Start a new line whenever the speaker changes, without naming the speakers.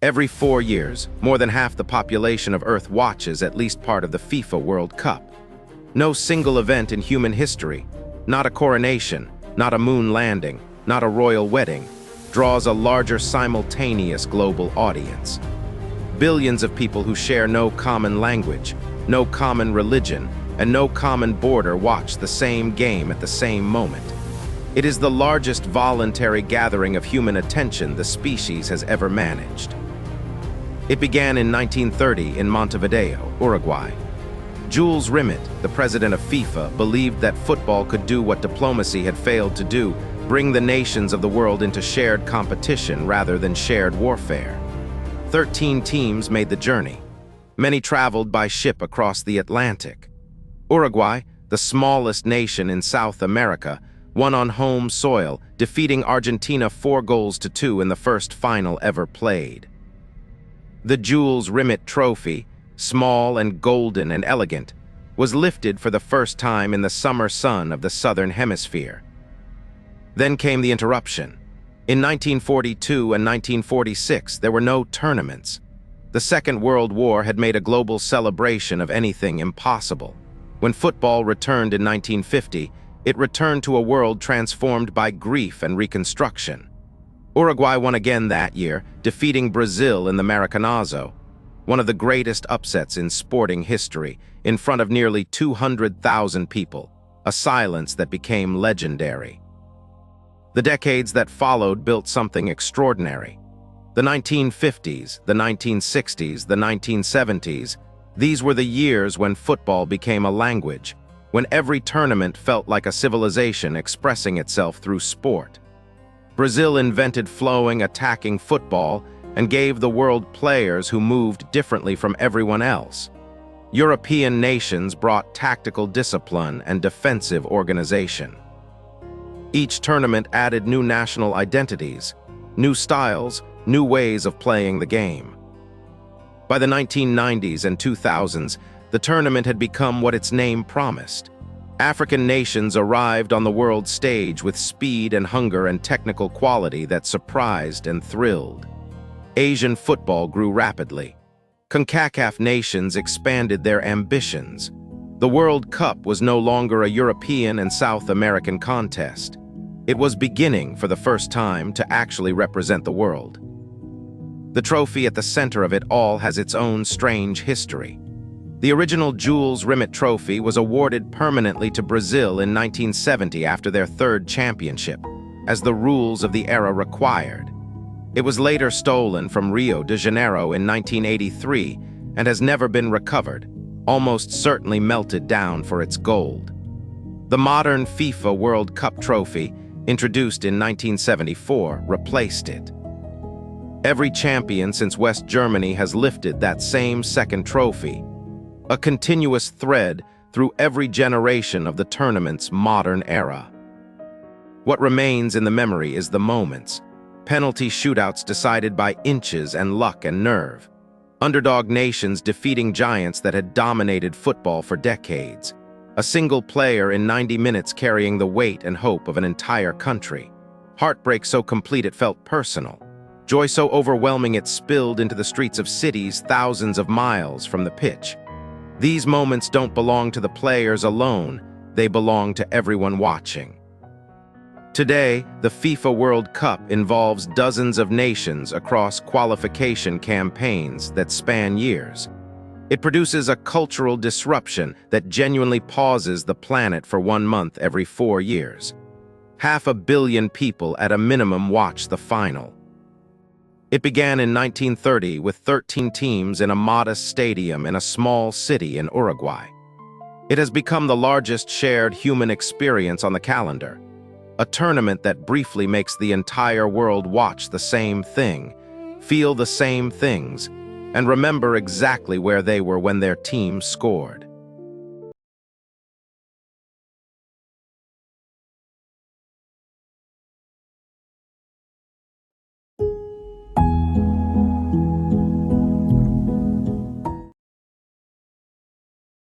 Every 4 years, more than half the population of Earth watches at least part of the FIFA World Cup. No single event in human history, not a coronation, not a moon landing, not a royal wedding, draws a larger simultaneous global audience. Billions of people who share no common language, no common religion, and no common border watch the same game at the same moment. It is the largest voluntary gathering of human attention the species has ever managed. It began in 1930 in Montevideo, Uruguay. Jules Rimet, the president of FIFA, believed that football could do what diplomacy had failed to do, bring the nations of the world into shared competition rather than shared warfare. 13 teams made the journey. Many traveled by ship across the Atlantic. Uruguay, the smallest nation in South America, won on home soil, defeating Argentina 4-2 in the first final ever played. The Jules Rimet Trophy, small and golden and elegant, was lifted for the first time in the summer sun of the Southern Hemisphere. Then came the interruption. In 1942 and 1946, there were no tournaments. The Second World War had made a global celebration of anything impossible. When football returned in 1950, it returned to a world transformed by grief and reconstruction. Uruguay won again that year, defeating Brazil in the Maracanazo, one of the greatest upsets in sporting history, in front of nearly 200,000 people, a silence that became legendary. The decades that followed built something extraordinary. The 1950s, the 1960s, the 1970s, these were the years when football became a language, when every tournament felt like a civilization expressing itself through sport. Brazil invented flowing, attacking football and gave the world players who moved differently from everyone else. European nations brought tactical discipline and defensive organization. Each tournament added new national identities, new styles, new ways of playing the game. By the 1990s and 2000s, the tournament had become what its name promised. African nations arrived on the world stage with speed and hunger and technical quality that surprised and thrilled. Asian football grew rapidly. CONCACAF nations expanded their ambitions. The World Cup was no longer a European and South American contest. It was beginning, for the first time, to actually represent the world. The trophy at the center of it all has its own strange history. The original Jules Rimet Trophy was awarded permanently to Brazil in 1970 after their third championship, as the rules of the era required. It was later stolen from Rio de Janeiro in 1983 and has never been recovered, almost certainly melted down for its gold. The modern FIFA World Cup trophy, introduced in 1974, replaced it. Every champion since West Germany has lifted that same second trophy, a continuous thread through every generation of the tournament's modern era. What remains in the memory is the moments, penalty shootouts decided by inches and luck and nerve, underdog nations defeating giants that had dominated football for decades, a single player in 90 minutes carrying the weight and hope of an entire country, heartbreak so complete it felt personal, joy so overwhelming it spilled into the streets of cities thousands of miles from the pitch. These moments don't belong to the players alone, they belong to everyone watching. Today, the FIFA World Cup involves dozens of nations across qualification campaigns that span years. It produces a cultural disruption that genuinely pauses the planet for 1 month every 4 years. 500 million people at a minimum watch the final. It began in 1930 with 13 teams in a modest stadium in a small city in Uruguay. It has become the largest shared human experience on the calendar, a tournament that briefly makes the entire world watch the same thing, feel the same things, and remember exactly where they were when their team scored.